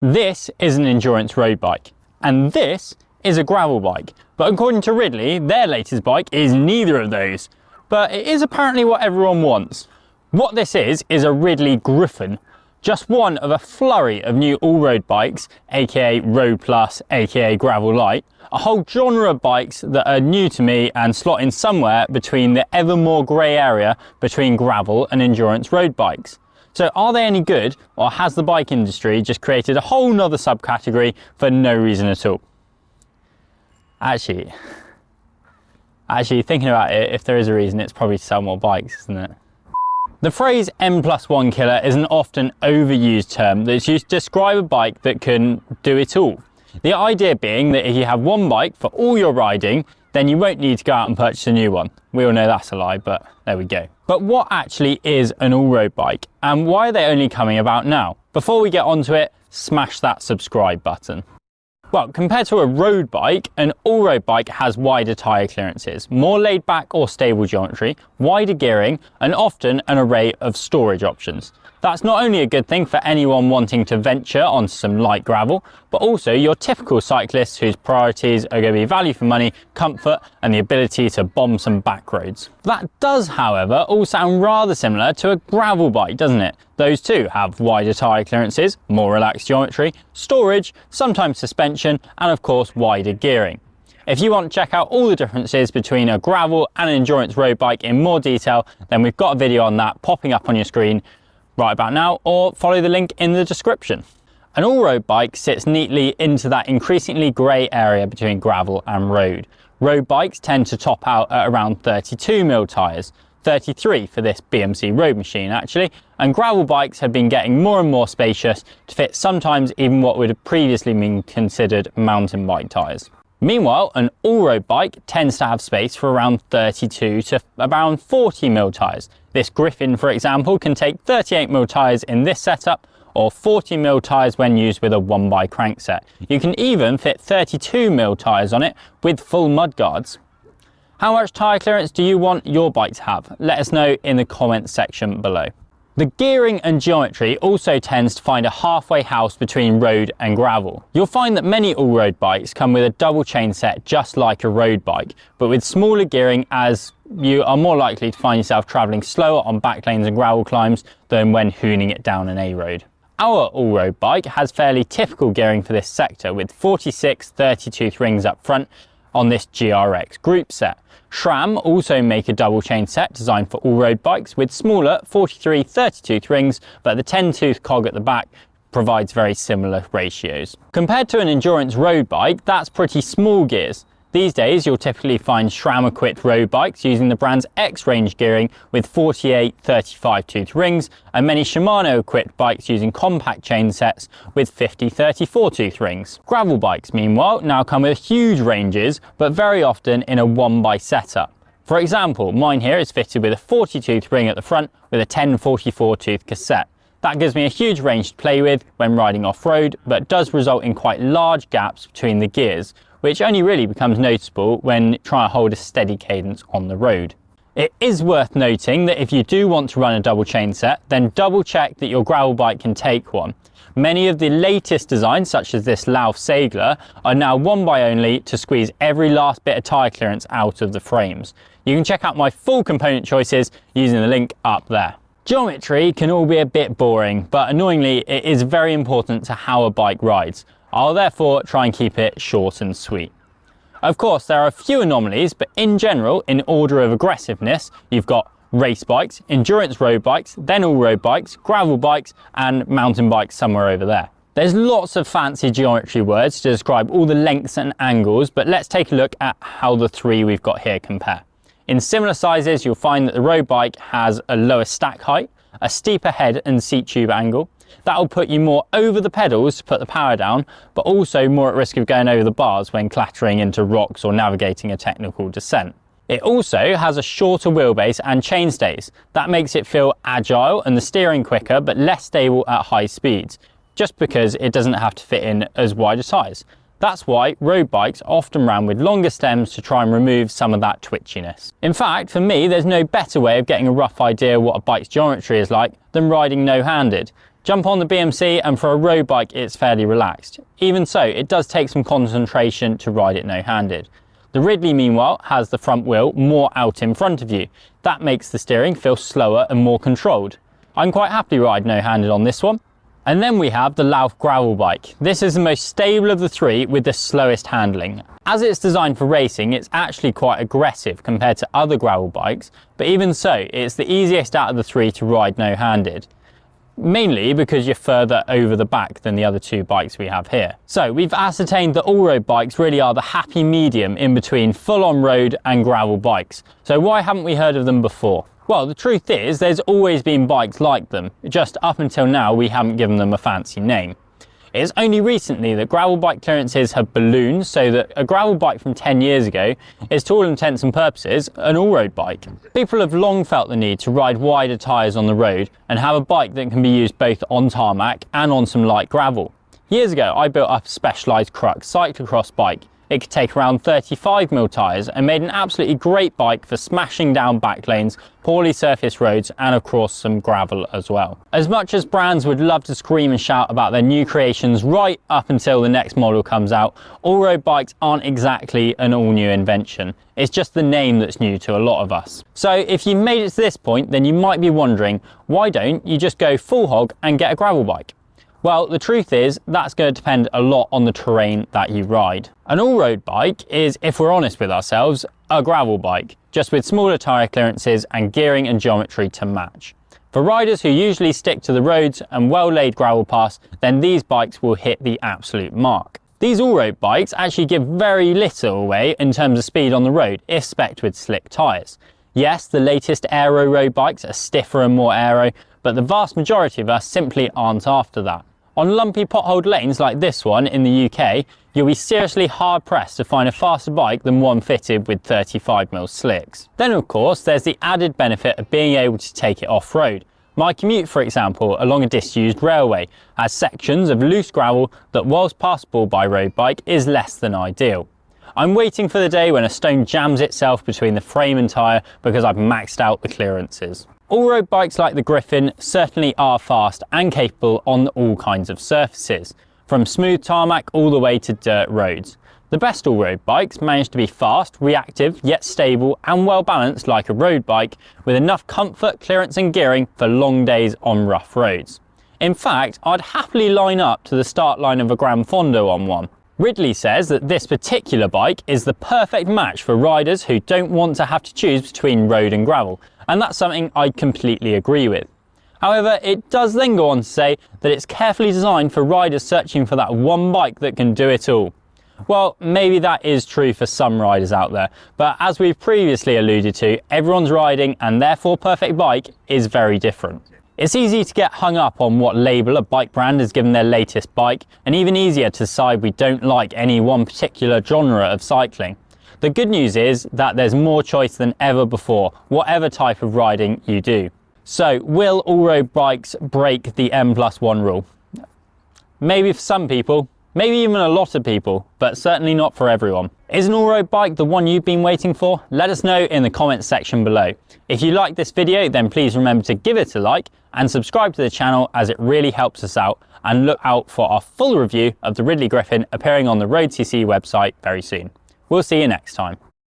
This is an endurance road bike, and this is a gravel bike. But according to Ridley, their latest bike is neither of those. But it is apparently what everyone wants. What this is a Ridley Grifn, just one of a flurry of new all-road bikes, aka Road Plus, aka Gravel Light, a whole genre of bikes that are new to me and slot in somewhere between the ever more grey area between gravel and endurance road bikes. So are they any good, or has the bike industry just created a whole nother subcategory for no reason at all? Actually, thinking about it, if there is a reason, it's probably to sell more bikes, isn't it? The phrase N+1 killer is an often overused term that's used to describe a bike that can do it all. The idea being that if you have one bike for all your riding, then you won't need to go out and purchase a new one. We all know that's a lie, but there we go. But what actually is an all-road bike, and why are they only coming about now? Before we get onto it, smash that subscribe button. Well, compared to a road bike, an all-road bike has wider tyre clearances, more laid-back or stable geometry, wider gearing, and often an array of storage options. That's not only a good thing for anyone wanting to venture onto some light gravel, but also your typical cyclists whose priorities are going to be value for money, comfort, and the ability to bomb some back roads. That does, however, all sound rather similar to a gravel bike, doesn't it? Those too have wider tyre clearances, more relaxed geometry, storage, sometimes suspension, and of course wider gearing. If you want to check out all the differences between a gravel and an endurance road bike in more detail, then we've got a video on that popping up on your screen right about now, or follow the link in the description. An all-road bike sits neatly into that increasingly grey area between gravel and road. Road bikes tend to top out at around 32mm tyres, 33 for this BMC road machine actually, and gravel bikes have been getting more and more spacious to fit sometimes even what would have previously been considered mountain bike tyres. Meanwhile, an all-road bike tends to have space for around 32 to around 40mm tyres. This Grifn, for example, can take 38mm tyres in this setup, or 40mm tyres when used with a 1x crankset. You can even fit 32mm tyres on it with full mudguards. How much tyre clearance do you want your bike to have? Let us know in the comments section below. The gearing and geometry also tends to find a halfway house between road and gravel. You'll find that many all-road bikes come with a double chain set just like a road bike, but with smaller gearing, as you are more likely to find yourself travelling slower on back lanes and gravel climbs than when hooning it down an A-road. Our all-road bike has fairly typical gearing for this sector, with 46 32th rings up front on this GRX group set. SRAM also make a double chain set designed for all-road bikes with smaller 43 32th rings, but the 10-tooth cog at the back provides very similar ratios. Compared to an endurance road bike, that's pretty small gears. These days you'll typically find SRAM-equipped road bikes using the brand's X-Range gearing with 48 35-tooth rings, and many Shimano-equipped bikes using compact chain sets with 50 34-tooth rings. Gravel bikes, meanwhile, now come with huge ranges, but very often in a 1x setup. For example, mine here is fitted with a 40-tooth ring at the front with a 10 44-tooth cassette. That gives me a huge range to play with when riding off-road, but does result in quite large gaps between the gears, which only really becomes noticeable when trying to hold a steady cadence on the road. It is worth noting that if you do want to run a double chain set, then double check that your gravel bike can take one. Many of the latest designs, such as this Lauf Seigla, are now 1x only to squeeze every last bit of tyre clearance out of the frames. You can check out my full component choices using the link up there. Geometry can all be a bit boring, but annoyingly it is very important to how a bike rides. I'll therefore try and keep it short and sweet. Of course, there are a few anomalies, but in general, in order of aggressiveness, you've got race bikes, endurance road bikes, then all road bikes, gravel bikes, and mountain bikes somewhere over there. There's lots of fancy geometry words to describe all the lengths and angles, but let's take a look at how the three we've got here compare. In similar sizes, you'll find that the road bike has a lower stack height, a steeper head and seat tube angle. That will put you more over the pedals to put the power down, but also more at risk of going over the bars when clattering into rocks or navigating a technical descent. It also has a shorter wheelbase and chainstays. That makes it feel agile and the steering quicker, but less stable at high speeds, just because it doesn't have to fit in as wider tyres. That's why road bikes often ran with longer stems to try and remove some of that twitchiness. In fact, for me, there's no better way of getting a rough idea what a bike's geometry is like than riding no-handed. Jump on the BMC and for a road bike it's fairly relaxed. Even so, it does take some concentration to ride it no-handed. The Ridley meanwhile has the front wheel more out in front of you. That makes the steering feel slower and more controlled. I'm quite happy riding no-handed on this one. And then we have the Lauf gravel bike. This is the most stable of the three with the slowest handling. As it's designed for racing, it's actually quite aggressive compared to other gravel bikes, but even so, it's the easiest out of the three to ride no-handed. Mainly because you're further over the back than the other two bikes we have here. So we've ascertained that all road bikes really are the happy medium in between full-on road and gravel bikes. So why haven't we heard of them before? Well, the truth is there's always been bikes like them, just up until now we haven't given them a fancy name. It's only recently that gravel bike clearances have ballooned so that a gravel bike from 10 years ago is to all intents and purposes an all-road bike. People have long felt the need to ride wider tyres on the road and have a bike that can be used both on tarmac and on some light gravel. Years ago I built up a specialised crux cyclocross bike. It could take around 35mm tyres and made an absolutely great bike for smashing down back lanes, poorly surfaced roads and of course some gravel as well. As much as brands would love to scream and shout about their new creations right up until the next model comes out, all-road bikes aren't exactly an all-new invention. It's just the name that's new to a lot of us. So if you've made it to this point, then you might be wondering, why don't you just go full hog and get a gravel bike? Well, the truth is that's going to depend a lot on the terrain that you ride. An all-road bike is, if we're honest with ourselves, a gravel bike, just with smaller tyre clearances and gearing and geometry to match. For riders who usually stick to the roads and well-laid gravel paths, then these bikes will hit the absolute mark. These all-road bikes actually give very little away in terms of speed on the road if spec'd with slick tyres. Yes, the latest aero road bikes are stiffer and more aero, but the vast majority of us simply aren't after that. On lumpy potholed lanes like this one in the UK, you'll be seriously hard pressed to find a faster bike than one fitted with 35mm slicks. Then of course there's the added benefit of being able to take it off-road. My commute, for example, along a disused railway has sections of loose gravel that, whilst passable by road bike, is less than ideal. I'm waiting for the day when a stone jams itself between the frame and tyre because I've maxed out the clearances. All-road bikes like the Grifn certainly are fast and capable on all kinds of surfaces, from smooth tarmac all the way to dirt roads. The best all-road bikes manage to be fast, reactive, yet stable and well balanced like a road bike, with enough comfort, clearance and gearing for long days on rough roads. In fact, I'd happily line up to the start line of a Gran Fondo on one. Ridley says that this particular bike is the perfect match for riders who don't want to have to choose between road and gravel, and that's something I completely agree with. However, it does then go on to say that it's carefully designed for riders searching for that one bike that can do it all. Well, maybe that is true for some riders out there, but as we've previously alluded to, everyone's riding and therefore perfect bike is very different. It's easy to get hung up on what label a bike brand has given their latest bike, and even easier to decide we don't like any one particular genre of cycling. The good news is that there's more choice than ever before, whatever type of riding you do. So, will all-road bikes break the N+1 rule? Maybe for some people, maybe even a lot of people, but certainly not for everyone. Is an all-road bike the one you've been waiting for? Let us know in the comments section below. If you like this video, then please remember to give it a like and subscribe to the channel, as it really helps us out, and look out for our full review of the Ridley Grifn appearing on the road.cc website very soon. We'll see you next time.